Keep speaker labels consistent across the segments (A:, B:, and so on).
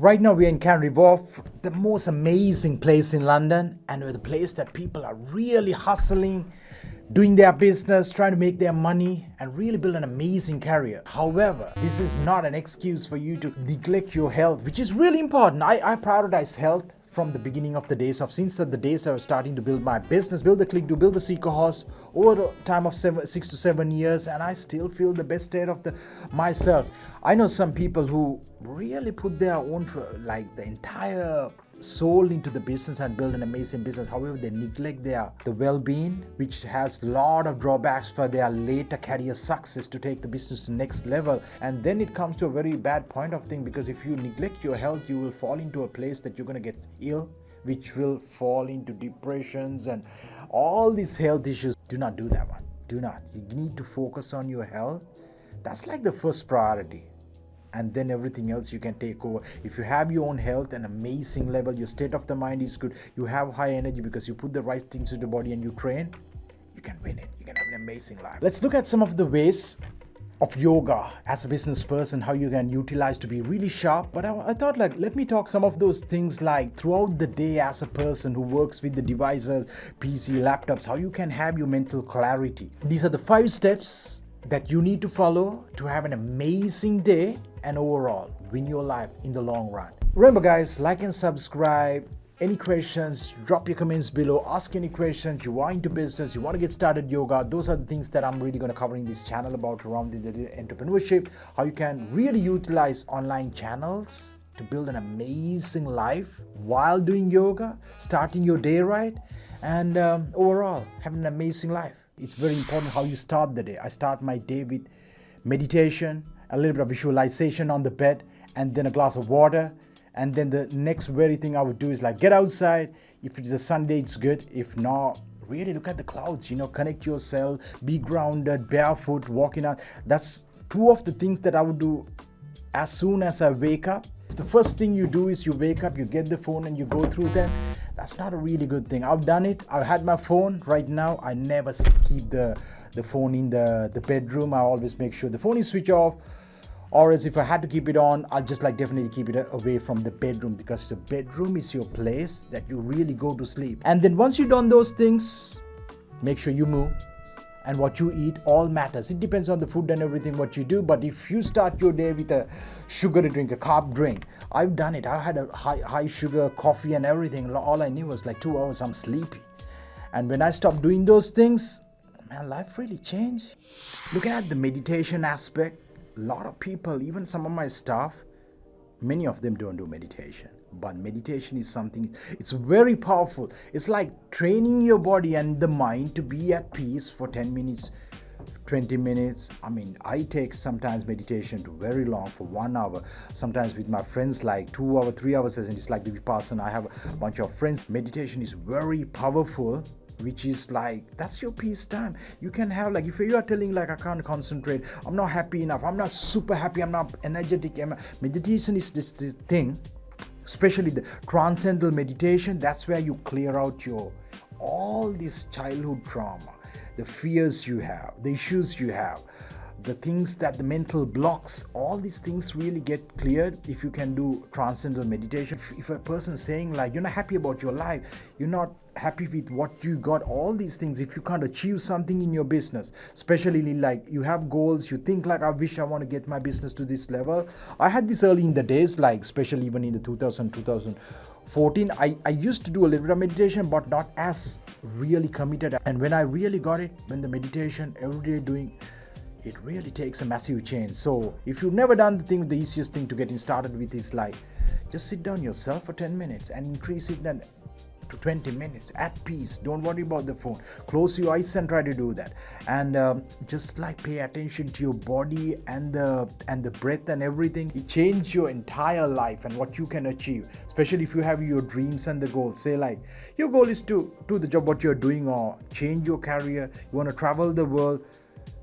A: Right now we're in Canary Wharf, the most amazing place in London, and the place that people are really hustling, doing their business, trying to make their money and really build an amazing career. However, this is not an excuse for you to neglect your health, which is really important. I prioritize health from the beginning of the days of since the days I was starting to build my business, build the click, to build the Seeker horse over the time of 6 to 7 years, and I still feel the best state of myself. I know some people who really put their own the entire soul into the business and build an amazing business. However, they neglect the well-being, which has a lot of drawbacks for their later career success to take the business to next level. And then it comes to a very bad point of thing, because if you neglect your health, you will fall into a place that you're going to get ill, which will fall into depressions and all these health issues. Do not do that one. Do not. You need to focus on your health. That's like the first priority. And then everything else you can take over. If you have your own health, an amazing level, your state of the mind is good, you have high energy because you put the right things into the body and you train, you can win it. You can have an amazing life. Let's look at some of the ways of yoga as a business person, how you can utilize to be really sharp. But I thought let me talk some of those things throughout the day as a person who works with the devices, PC, laptops, how you can have your mental clarity. These are the 5 steps that you need to follow to have an amazing day and overall win your life in the long run. Remember guys, like and subscribe. Any questions, drop your comments below. Ask any questions. You are into business, you want to get started yoga. Those are the things that I'm really going to cover in this channel about around the entrepreneurship, how you can really utilize online channels to build an amazing life while doing yoga, starting your day right, and overall having an amazing life. It's very important how you start the day. I start my day with meditation, a little bit of visualization on the bed, and then a glass of water. And then the next very thing I would do is get outside. If it's a Sunday, it's good. If not, really look at the clouds, connect yourself, be grounded, barefoot, walking out. That's 2 of the things that I would do as soon as I wake up. If the first thing you do is you wake up, you get the phone and you go through them, that's not a really good thing. I've done it. I've had my phone. Right now, I never keep the phone in the bedroom. I always make sure the phone is switched off. Or else if I had to keep it on, I'll just definitely keep it away from the bedroom, because the bedroom is your place that you really go to sleep. And then once you've done those things, make sure you move. And what you eat all matters. It depends on the food and everything what you do. But if you start your day with a sugary drink, a carb drink, I've done it. I had a high sugar coffee and everything. All I knew was 2 hours I'm sleepy. And when I stopped doing those things, man, life really changed. Looking at the meditation aspect, a lot of people, even some of my staff, many of them don't do meditation. But meditation is something, it's very powerful. It's like training your body and the mind to be at peace for 10 minutes, 20 minutes. I take sometimes meditation to very long, for 1 hour. Sometimes with my friends 2 hour, 3 hour sessions. It's like the Vipassana. I have a bunch of friends. Meditation is very powerful, which is that's your peace time. You can have if you are telling I can't concentrate, I'm not happy enough, I'm not super happy, I'm not energetic. Meditation is this thing, especially the transcendental meditation. That's where you clear out all this childhood trauma, the fears you have, the issues you have, the things that the mental blocks, all these things really get cleared if you can do transcendental meditation. If a person is saying you're not happy about your life, you're not happy with what you got, all these things, if you can't achieve something in your business, especially you have goals, you think I wish I want to get my business to this level. I had this early in the days, especially even in the 2014, I used to do a little bit of meditation, but not as really committed. And when I really got it, when the meditation every day doing, it really takes a massive change. So if you've never done the thing, the easiest thing to getting started with is just sit down yourself for 10 minutes and increase it to 20 minutes at peace. Don't worry about the phone. Close your eyes and try to do that. And just pay attention to your body and the breath and everything. It changes your entire life and what you can achieve, especially if you have your dreams and the goals. Say your goal is to do the job what you're doing, or change your career, you want to travel the world.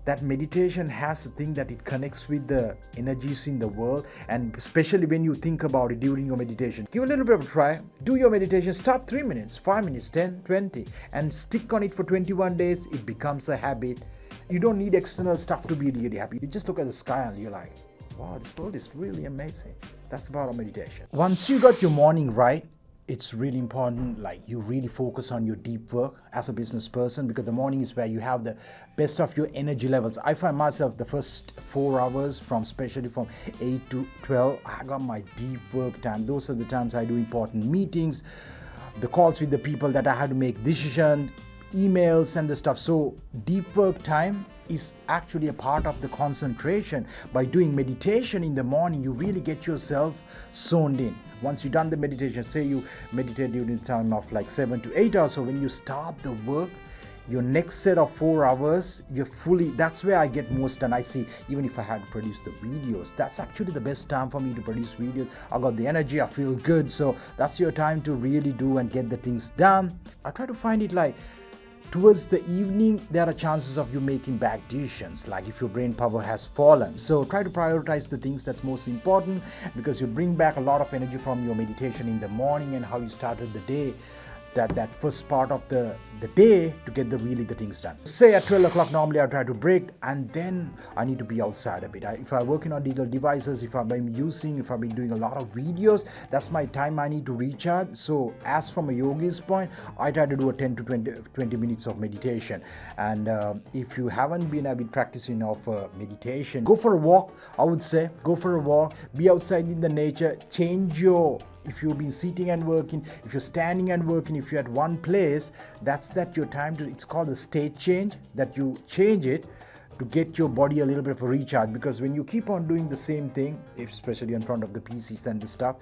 A: That meditation has a thing that it connects with the energies in the world, and especially when you think about it during your meditation. Give a little bit of a try. Do your meditation. Start 3 minutes, 5 minutes, 10, 20, and stick on it for 21 days. It becomes a habit. You don't need external stuff to be really happy. You just look at the sky and you're wow, this world is really amazing. That's the power of meditation. Once you got your morning right, it's really important, like you really focus on your deep work as a business person, because the morning is where you have the best of your energy levels. I find myself the first 4 hours, especially from 8 to 12, I got my deep work time. Those are the times I do important meetings, the calls with the people that I had to make decisions, emails and the stuff. So deep work time is actually a part of the concentration. By doing meditation in the morning, you really get yourself zoned in. Once you've done the meditation, say you meditate during the time of like 7 to 8 hours, so when you start the work, your next set of 4 hours, you're fully, that's where I get most done. I see, even if I had to produce the videos, that's actually the best time for me to produce videos. I got the energy, I feel good, so that's your time to really do and get the things done. I try to find it like towards the evening, there are chances of you making bad decisions, like if your brain power has fallen. So try to prioritize the things that's most important, because you bring back a lot of energy from your meditation in the morning and how you started the day, that first part of the day, to get the things done. Say at 12 o'clock normally I try to break, and then I need to be outside a bit. If I'm working on digital devices, if I've been doing a lot of videos, that's my time I need to recharge. So as from a yogi's point, I try to do a 10 to 20 minutes of meditation. And if you haven't been a bit practicing of meditation, go for a walk. I would say go for a walk, be outside in the nature, change your, if you've been sitting and working, if you're standing and working, if you're at one place, that's your time to, it's called the state change, that you change it to get your body a little bit of a recharge. Because when you keep on doing the same thing, especially in front of the PCs and the stuff,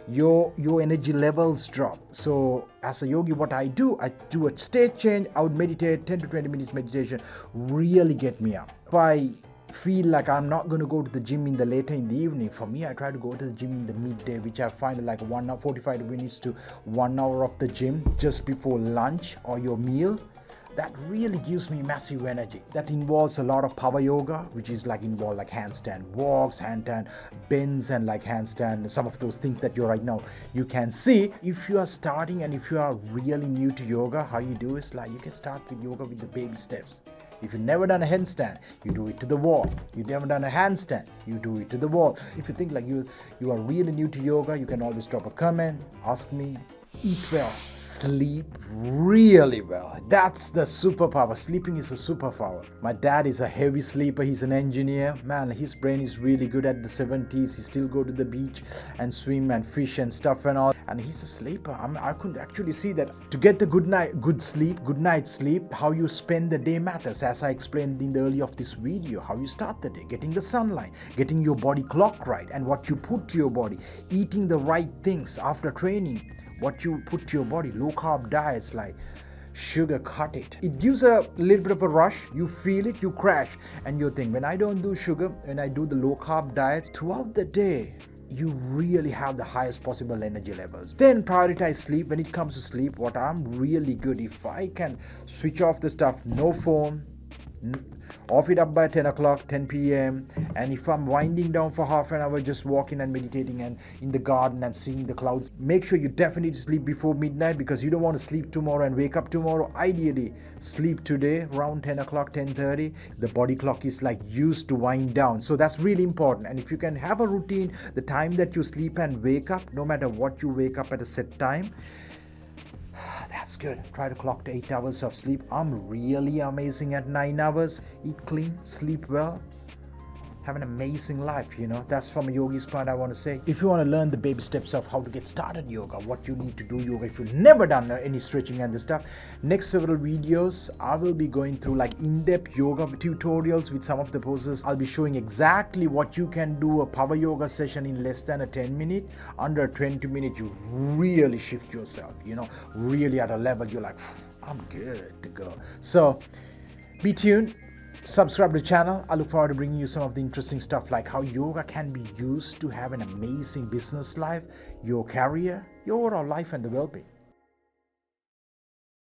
A: your energy levels drop. So as a yogi, what I do a state change. I would meditate 10 to 20 minutes meditation, really get me up. If I feel like I'm not going to go to the gym in the later in the evening, for me I try to go to the gym in the midday, which I find like 1 hour 45 minutes to 1 hour of the gym just before lunch or your meal. That really gives me massive energy. That involves a lot of power yoga, which is like involve like handstand walks, handstand bends, and like handstand, some of those things that you're right now you can see. If you are starting and if you are really new to yoga, how you do is like you can start with yoga with the baby steps. If you've never done a handstand, you do it to the wall. You've never done a handstand, you do it to the wall. If you think like you are really new to yoga, you can always drop a comment, ask me. Eat well, sleep really well. That's the superpower. Sleeping is a superpower. My dad is a heavy sleeper. He's an engineer. Man, his brain is really good at the 70s. He still go to the beach and swim and fish and stuff and all. And he's a sleeper. I could actually see that. To get the good night's sleep, how you spend the day matters. As I explained in the early of this video, how you start the day, getting the sunlight, getting your body clock right, and what you put to your body, eating the right things after training. What you put to your body, low carb diets like sugar, cut it. It gives a little bit of a rush. You feel it, you crash, and you think, when I don't do sugar, when I do the low carb diets throughout the day, you really have the highest possible energy levels. Then prioritize sleep. When it comes to sleep, what I'm really good, if I can switch off the stuff, no phone, off it up by 10 o'clock, 10 p.m. And if I'm winding down for half an hour, just walking and meditating and in the garden and seeing the clouds, make sure you definitely sleep before midnight, because you don't want to sleep tomorrow and wake up tomorrow. Ideally, sleep today around 10 o'clock, 10:30. The body clock is like used to wind down. So that's really important. And if you can have a routine, the time that you sleep and wake up, no matter what you wake up at a set time, that's good. Try to clock to 8 hours of sleep. I'm really amazing at 9 hours. Eat clean, sleep well, have an amazing life, That's from a yogi's point I want to say. If you want to learn the baby steps of how to get started yoga, what you need to do yoga, if you've never done any stretching and this stuff, next several videos I will be going through like in-depth yoga tutorials with some of the poses. I'll be showing exactly what you can do a power yoga session in less than a 10 minute. Under 20 minutes, you really shift yourself, really at a level you're like, I'm good to go. So be tuned. Subscribe to the channel. I look forward to bringing you some of the interesting stuff, like how yoga can be used to have an amazing business life, your career, your overall life, and the well-being.